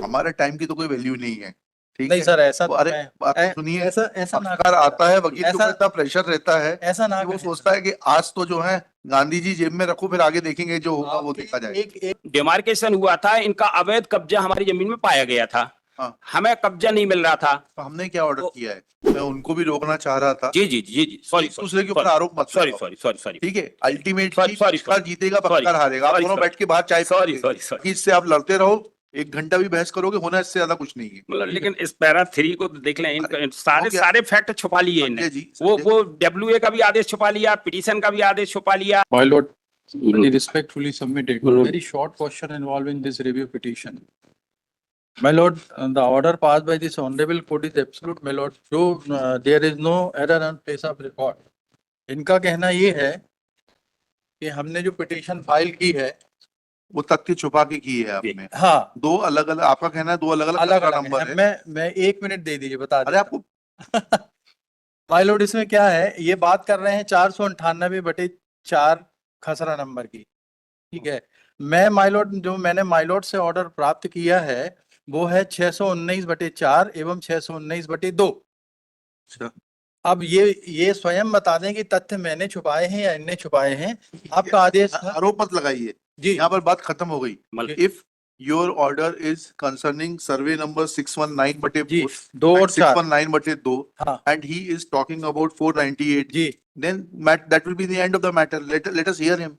हमारे टाइम की तो कोई वैल्यू नहीं है, ठीक नहीं है। सर, ऐसा वो तो अरे बात सुनिए, ऐसा ऐसा ना पत्रकार करें आता सर। है, वकील के ऐसा ऊपर इतना प्रेशर रहता है ऐसा ना कि वो करें सोचता है कि आज तो जो है गांधी जी जेब में रखो, फिर आगे देखेंगे जो होगा वो देखा सर। जाएगा। एक डिमार्केशन हुआ था, इनका अवैध कब्जा हमारी जमीन में पाया गया था। हाँ, हमें कब्जा नहीं मिल रहा था। तो हमने क्या ऑर्डर तो किया है, मैं उनको भी रोकना चाह रहा था। जी जी जी जी, सॉरी एक दूसरे के ऊपर आरोप मत सॉरी लगाओ, सॉरी सॉरी सॉरी ठीक है। अल्टीमेटली सॉरी सॉरी पक्षकार जीतेगा, पक्षकार हारेगा, आप दोनों बैठ के बाहर चाय सॉरी पिएंगे। सॉरी सॉरी बाकी इससे आप लड़ते रहो, 1 घंटा भी बहस करोगे, होना इससे ज्यादा कुछ नहीं है। मतलब लेकिन इस पैरा 3 को तो देख लें, अरे, सारे क्या? सारे फैक्ट छुपा लिए संजय इन्हें। जी, वो संजय वो डब्ल्यूए का भी आदेश छुपा लिया, पिटीशन का भी आदेश छुपा लिया। My lord, I respectfully submitted a very short question involving this review petition. My lord, the order passed by this honorable court is absolute, my lord. So there is no error on face of record. इनका कहना ये है कि हमने जो petition file की है, वो तथ्य छुपा के की है आपने। हाँ, दो अलग अलग, आपका कहना है दो अलग अलग अलग अलग नंबर है। मैं 1 मिनट दे दीजिए, बता अरे आपको माय लॉर्ड, इसमें क्या है, ये बात कर रहे हैं 498/4 खसरा नंबर की, ठीक है। मैं माय लॉर्ड, जो मैंने माय लॉर्ड से ऑर्डर प्राप्त किया है वो है 619/4 एवं 619/2। अच्छा, अब ये स्वयं बता दें कि तथ्य मैंने छुपाए हैं या इनने छुपाए हैं। आपका आदेश था आरोप मत लगाइए जी। यहाँ पर, बात खत्म हो गई। मतलब if your order is concerning survey number 619/4 जी, 2 और 4, 619/2 हाँ and he is talking about 498, जी। then that will be the end of the matter. Let us hear him.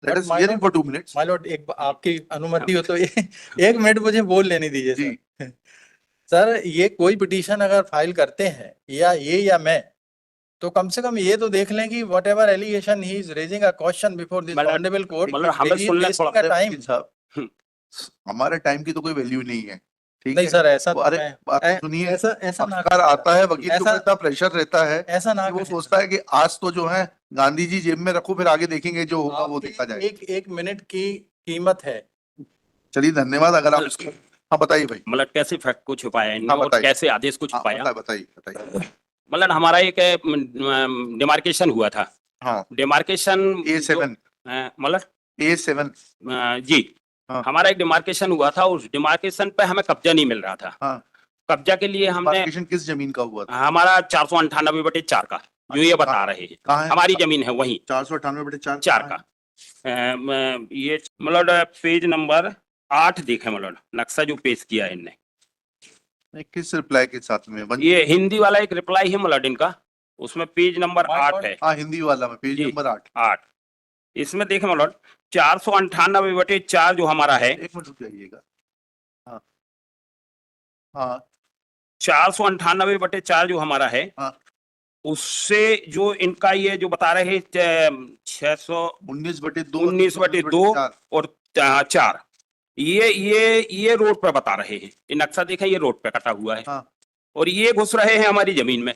Let But us my hear him lord- for 2 minutes. My Lord, आपकी अनुमति हो तो 1 minute मुझे बोल लेने दीजिए जी। सर। सर, ये कोई पिटीशन अगर फाइल करते हैं या मैं, तो कम से कम ये तो देख लें कि whatever allegation he is raising a question before this मतलब- ऑनरेबल कोर्ट, मतलब हमें सुन ले थोड़ा। टाइम। वकील साहब, हमारे टाइम की तो कोई वैल्यू नहीं है, ठीक नहीं है। सर, ऐसा वो तो अरे बात सुनिए, ऐसा ना पत्रकार करें आता है, वकील के ऊपर ऐसा इतना प्रेशर रहता है ऐसा ना कि वो करें सोचता है कि आज तो जो है गांधी जी जेब में रखो, फिर आगे देखेंगे जो होगा वो देखा आपकी जाएगा। एक मिनट की कीमत है। चलिए, धन्यवाद। अगर आप इसको, हाँ बताइए भाई। मतलब कैसे फैक्ट को छुपाया इन्होंने हाँ, और बताइए। कैसे आदेश को हाँ, छुपाया। बताइए बताइए। मतलब हमारा एक डिमार्केशन हुआ था। हाँ, डिमार्केशन A7 मतलब A7 जी, हाँ। हमारा एक डिमार्केशन हुआ था। उस डिमार्केशन पे हमें कब्जा नहीं मिल रहा था। हाँ। कब्जा के लिए हमने, डिमार्केशन किस जमीन का हुआ था? हमारा 498/4 का, जो ये बता रहे हैं कहाँ है? हमारी जमीन है वही 498/4 का। ये मतलब पेज नंबर 8 देखे, मतलब नक्शा जो पेश किया है इनने, किस रिप्लाई के साथ में ये हिंदी वाला एक रिप्लाई है मतलब इनका, उसमें पेज नंबर 8 है। हाँ, हिंदी वाला में पेज जी। नंबर 8। 8 इसमें देखे मतलब 498/4 जो हमारा है, 1 मिनट रुक जाइएगा। हाँ हाँ 498/4 जो हमारा है, हाँ। उससे जो इनका ये जो बता रहे हैं 19/2 19/2 और 4, ये रोड पे बता रहे हैं। ये नक्शा देखा, ये रोड पे कटा हुआ है। हाँ। और ये घुस रहे हैं हमारी जमीन में।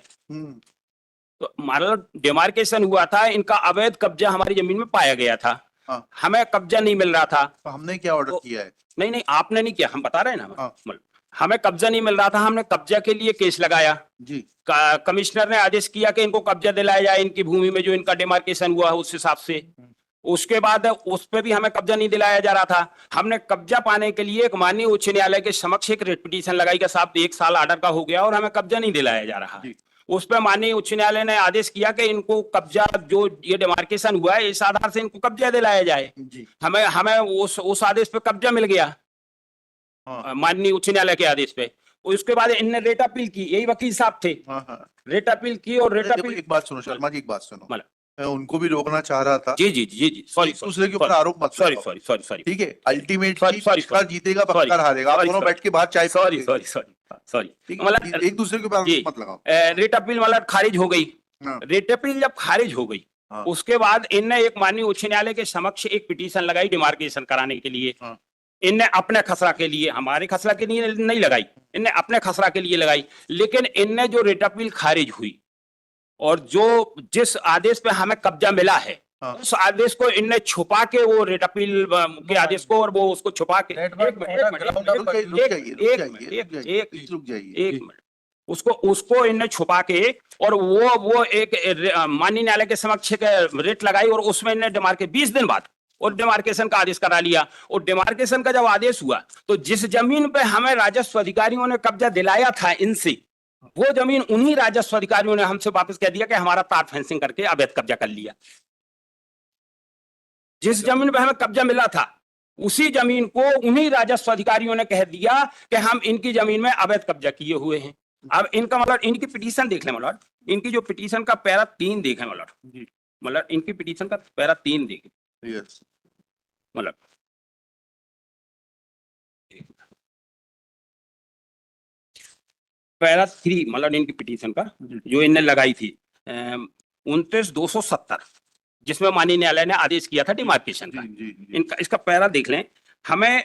तो हमारा डिमार्केशन हुआ था, इनका अवैध कब्जा हमारी जमीन में पाया गया था। हाँ। हमें कब्जा नहीं मिल रहा था। तो हमने क्या ऑर्डर किया है? नहीं, आपने नहीं किया, हम बता रहे हैं ना। हाँ। हमें कब्जा नहीं मिल रहा था, हमने कब्जा के लिए केस लगाया जी। कमिश्नर ने आदेश किया कि इनको कब्जा दिलाया जाए इनकी भूमि में, जो इनका डिमार्केशन हुआ है उस हिसाब से। उसके बाद उस पे भी हमें कब्जा नहीं दिलाया जा रहा था। हमने कब्जा पाने के लिए एक माननीय उच्च न्यायालय के समक्ष एक रिट पिटीशन लगाई कि साहब 1 साल आर्डर का हो गया और हमें कब्जा नहीं दिलाया जा रहा है। उस पर माननीय उच्च न्यायालय ने आदेश किया कि इनको कब्जा, जो ये डिमार्केशन हुआ है, इस आधार से इनको कब्जा दिलाया जाए। जी। हमें उस आदेश पे कब्जा मिल गया, माननीय उच्च न्यायालय के आदेश पे। उसके बाद इनने रेट अपील की, यही वकील साहब थे। रेट अपील की और रेट अपील। एक बात सुनो शर्मा जी, एक बात सुनो, मैं उनको भी रोकना चाह रहा था। जी जी जी जी, सॉरी, एक दूसरे के ऊपर आरोप मत सॉरी लगाओ, सॉरी सॉरी सॉरी ठीक है। अल्टीमेटली सॉरी पक्षकार जीतेगा, पक्षकार हारेगा, आप दोनों बैठ के बाहर चाय सॉरी पिएंगे। सॉरी सॉरी सॉरी ठीक है, मतलब एक दूसरे के ऊपर आरोप मत लगाओ। रेट अपील मतलब खारिज हो गई। रेट अपील जब खारिज हो गई, उसके बाद इनने एक माननीय उच्च न्यायालय के समक्ष एक पिटीशन लगाई डिमार्केशन कराने के लिए। इनने अपने खसरा के लिए, हमारे खसरा के लिए नहीं लगाई, इनने अपने खसरा के लिए लगाई। लेकिन इनने जो रेट अपील खारिज हुई और जो जिस आदेश पे हमें कब्जा मिला है, उस आदेश को इनने छुपा के, वो रेट अपील के आदेश को, और वो उसको छुपा के, एक मिनट, उसको इनने छुपा के, और वो एक माननीय न्यायालय के समक्ष एक रेट लगाई, और उसमें इनने डिमार्के 20 दिन बाद और डिमार्केशन का आदेश करा लिया। और डिमार्केशन का जब आदेश हुआ तो जिस जमीन पे हमें राजस्व अधिकारियों ने कब्जा दिलाया था इनसे, वो जमीन उन्हीं राजस्व अधिकारियों ने हमसे वापस कह दिया कि हमारा तार फेंसिंग करके अवैध कब्जा कर लिया। जिस जमीन पे हमें कब्जा मिला था उसी जमीन को उन्हीं राजस्व अधिकारियों ने कह दिया कि हम इनकी जमीन में अवैध कब्जा किए हुए हैं। अब इनका मतलब इनकी पिटीशन देख लें मतलब, इनकी जो पिटीशन का पैरा 3 देखें मतलब इनकी पिटीशन का पैरा 3 देखें यस मतलब पैरा 3 मतलब इनकी पिटीशन का जो इनने लगाई थी 29,270, जिसमें माननीय न्यायालय ने आदेश किया था डिमार्केशन का। इनका इसका पैरा देख लें। हमें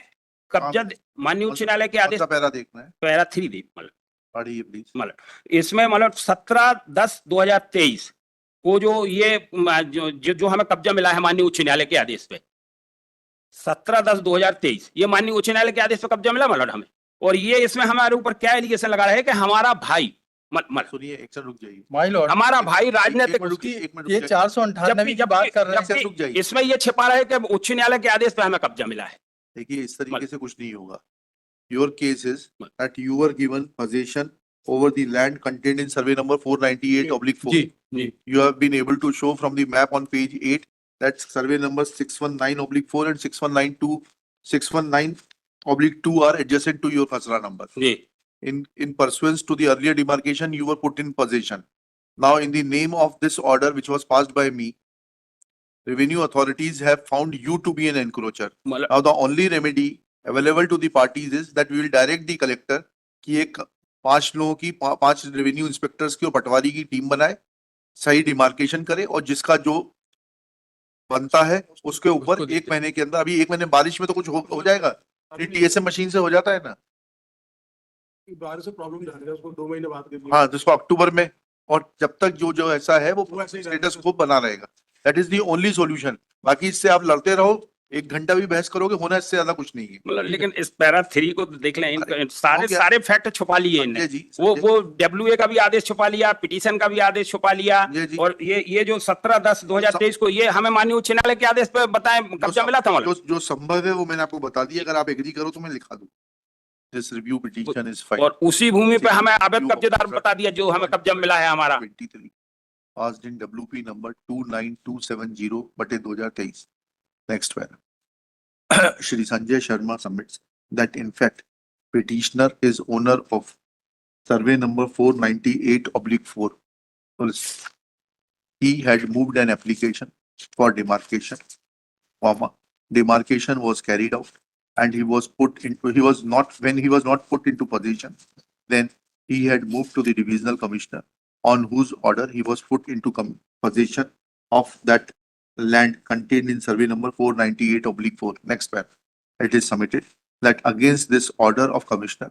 कब्जा माननीय उच्च न्यायालय के आदेश पैरा देखना है, पैरा 3 देख मतलब पढ़िए प्लीज। मतलब इसमें मतलब 17/10/2023 को जो ये जो हमें कब्जा मिला है माननीय उच्च न्यायालय के आदेश पे, 17/10/2023 ये माननीय उच्च न्यायालय के आदेश पे कब्जा मिला मतलब हमें। और ये इसमें हमारे ऊपर क्या एलिगेशन लगा रहा है कि हमारा भाई सुनिए एक सेकंड रुक जाइए, माय लॉर्ड, हमारा भाई राजनीतिक एक मिनट ये रुक जाइए। 498 की बात कर रहे हैं। जबकि- रुक जाइए। इसमें ये छिपा रहा है कि उच्च न्यायालय के आदेश पे हमें कब्जा मिला है। देखिए इस तरीके से कुछ नहीं होगा। Your case is that you were given position over the land contained in survey number 498/4. जी जी You have been able to show from the map on page 8 that survey number 619/4 and 619/2 are adjacent to your khasra number. जी In pursuance to the earlier demarcation, you were put in possession. Now, in the name of this order which was passed by me, revenue authorities have found you to be an encroacher. मतलब Now, the only remedy available to the parties is that we will direct the collector कि एक 5 लोगों की 5 revenue inspectors की और पटवारी की team बनाए, सही डिमार्केशन करे और जिसका जो बनता है उसके ऊपर उसको 1 महीने के अंदर, अभी 1 महीने बारिश में तो कुछ हो जाएगा, टीएसएम मशीन से हो जाता है ना। बारिश से प्रॉब्लम जा रही है, उसको 2 महीने बाद के लिए। हाँ, जिसको अक्टूबर में, और जब तक जो ऐसा है वो वो ऐसे ही स्टेटस को बना रहेगा। That is the only solution. बाकी इससे आप लड़ते रहो, 1 घंटा भी बहस करोगे, होना इससे ज्यादा कुछ नहीं है। मतलब लेकिन इस पैरा 3 को देख लें, सारे हो गया। सारे फैक्ट छुपा लिए इनने। संजय जी, वो संजय- वो डब्ल्यूए का भी आदेश छुपा लिया, पिटीशन का भी आदेश छुपा लिया। संजय जी, और ये जो 17/10/2023 को ये हमें माननीय उच्च न्यायालय के आदेश पे बताएं कब्जा मिला था मतलब। जो संभव है वो मैंने आपको बता दिया, अगर आप एग्री करो तो मैं लिखा दूं। This review petition is filed और उसी भूमि पे हमें अवैध कब्जेदार बता दिया जो हमें कब्जा मिला है हमारा। 23 passed in WP number 29270/2023. Next one. Shri Sanjay Sharma submits that in fact petitioner is owner of survey number 498/4. He had moved an application for demarcation, demarcation was carried out and he was not put into position, then he had moved to the divisional commissioner on whose order he was put into possession of that land contained in survey number 498/4. Next one. It is submitted that against this order of commissioner,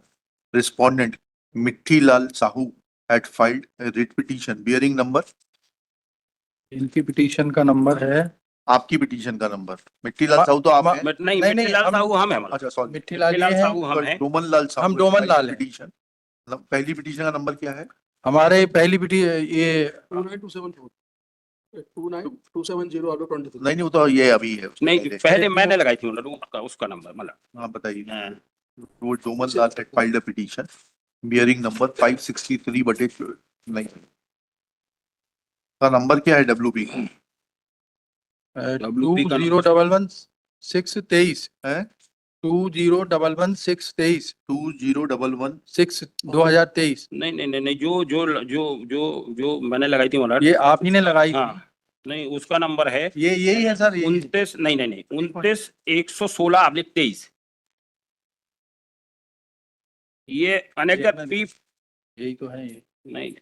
respondent Mitti Lal Sahu had filed a writ petition bearing number, इनकी petition का number है, आपकी petition का number, मिट्टी लाल साहू तो आप हैं? नहीं नहीं, मिट्टी लाल हम- साहू हम है मतलब। अच्छा सॉरी, मिट्टी लाल मिट्टी लाल ये हैं, साहू हम है। डोमन लाल साहू, हम डोमन लाल हैं। पिटीशन, पहली पिटीशन का नंबर क्या है? हमारे पहली पिटी ये 29274 29270 out of 23। नहीं वो तो ये अभी है उसके नहीं पहले। पहले मैंने लगाई थी मतलब उसका नंबर मतलब। हाँ बताइए। हाँ। वो डोमन लाल had filed a petition bearing number 563/9 का नंबर क्या है? WP 2011-623 है 2011-623 2011 2023 नहीं जो मैंने लगाई थी मतलब। ये आप ही ने लगाई हाँ नहीं उसका नंबर है ये यही है सर, ये 29 नहीं 29/116/23। ये अनेगत पी यही तो है ये। नहीं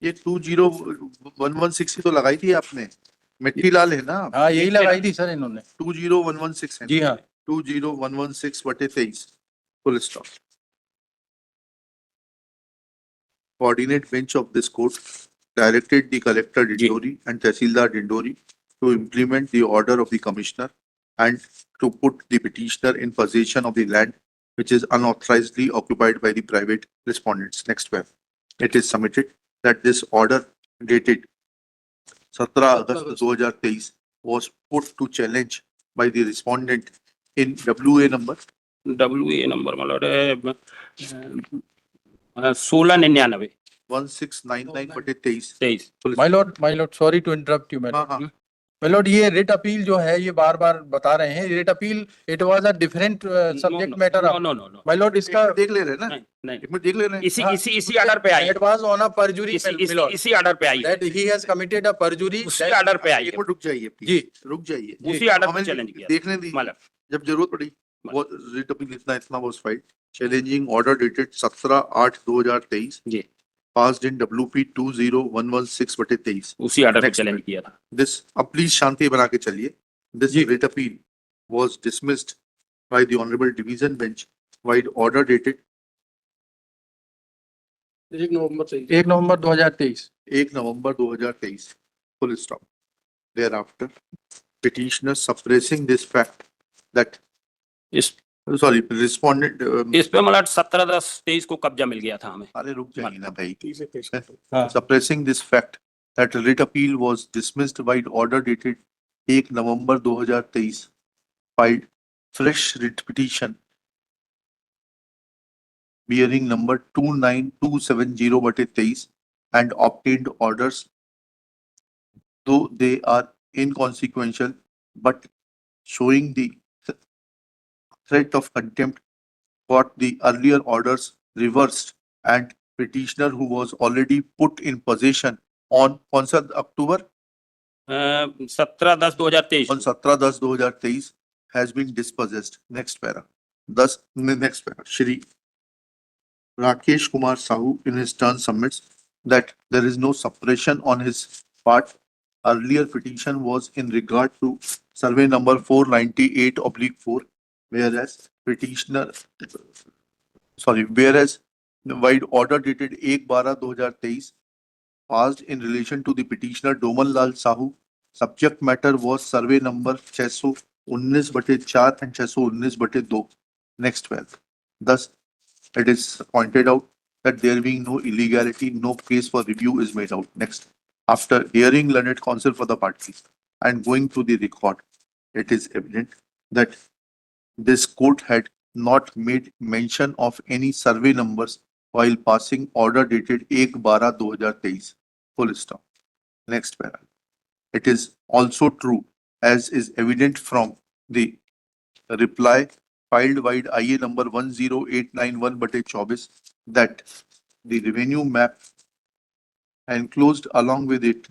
ये 20116 ही तो लगाई थी आपने, मिट्टी लाल है ना? हाँ यही लगाई थी सर इन्होंने। 20116 है। जी हाँ 20116/23 full stop. Coordinate bench of this court directed the collector Dindori and Tehsildar Dindori to implement the order of the commissioner and to put the petitioner in possession of the land which is unauthorizedly occupied by the private respondents. Next one. It is submitted that this order dated 17 August 2023 was put to challenge by the respondent in WA number WA number मतलब है 1699 1699/23. 23 my lord, sorry to interrupt you, my हाँ, lord. हाँ, My lord, ये writ appeal जो है ये बार बार बता रहे हैं writ appeal it was a different subject matter no no no no my lord इसका देख ले रहे हैं ना, नहीं नहीं एक मिनट देख ले रहे हैं. इसी इसी इसी ऑर्डर पे आई that was on a perjury, my lord, इसी ऑर्डर पे आई है that he has committed a perjury. उसी that- ऑर्डर पे आई एक है मिनट रुक जाइए please. जी रुक जाइए. उसी ऑर्डर पे हमें चैलेंज किया देखने दीजिए. मतलब जब जरूरत पड़ी वो रिट अपील इतना was filed. Challenging order dated 17/8/2023 जी passed in WP 20116/23. उसी ऑर्डर पे Next चैलेंज one. किया था This, अब प्लीज शांति बना के चलिए. This ji. writ appeal was dismissed by the Honorable Division Bench while order dated 1 नवंबर से 1 नवंबर 2023. 1 November 2023. Full stop. Thereafter, petitioner suppressing this fact that, इस respondent, इस पे मतलब 17/10/23 को कब्जा मिल गया था हमें अरे रुक जाइए ना भाई. 30 से 23 हाँ. Suppressing this fact that writ appeal was dismissed while order dated 1 November 2023 filed fresh writ petition bearing number 29270/23 and obtained orders, though they are inconsequential, but showing the threat of contempt, got the earlier orders reversed and petitioner who was already put in possession on कौन सा October 17/10/2023 on 17/10/2023 has been dispossessed. Next para. Thus, next para. Shri Rakesh Kumar Sahu in his turn submits that there is no suppression on his part. Earlier petition was in regard to survey number 498/4, whereas whereas while order dated 1/12/2023 passed in relation to the petitioner Doman Lal Sahu, subject matter was survey number 619/4 and 619/2. Next 12. Thus, it is pointed out that there being no illegality, no case for review is made out. Next, after hearing learned counsel for the parties and going through the record, it is evident that this court had not made mention of any survey numbers while passing order dated 1/12/2023. Full stop. Next para. It is also true, as is evident from the reply filed by IA number 10891/24, that the revenue map enclosed along with it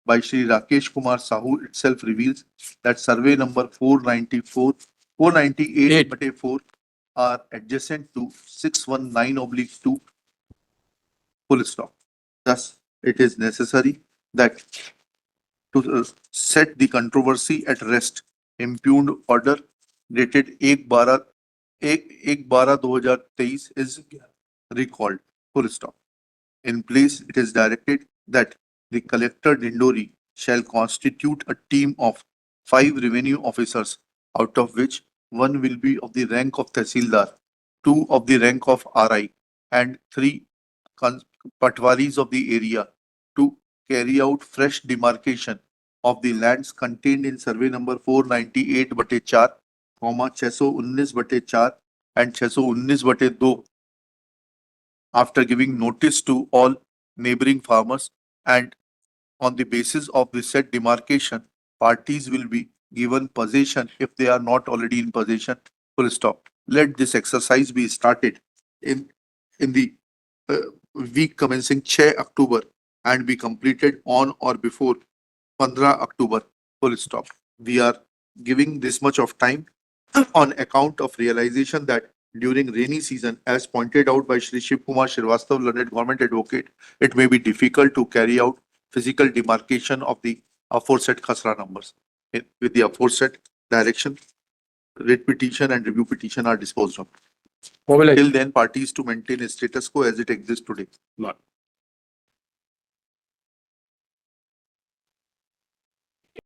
by Shri Rakesh Kumar Sahu itself reveals that survey number 498/4 are adjacent to 619/2. Full stop. Thus, it is necessary that to set the controversy at rest, impugned order dated 1/12/2023 is recalled. Full stop. In place, it is directed that the collector Dindori shall constitute a team of 5 revenue officers, out of which 1 will be of the rank of Tehsildar, 2 of the rank of RI, and 3 patwaris of the area to carry out fresh demarcation of the lands contained in survey number 498/4, 619/4 and 619/2, after giving notice to all neighboring farmers, and on the basis of the said demarcation, parties will be given possession if they are not already in possession. Full stop. Let this exercise be started in the week commencing 6 October and be completed on or before 15 October. Full stop. We are giving this much of time on account of realization that during rainy season, as pointed out by Shri Shiv Kumar Srivastava, learned government advocate, it may be difficult to carry out physical demarcation of the aforesaid khasra numbers. With the aforesaid direction, writ petition and review petition are disposed of. Mobilize. Till then, parties to maintain a status quo as it exists today.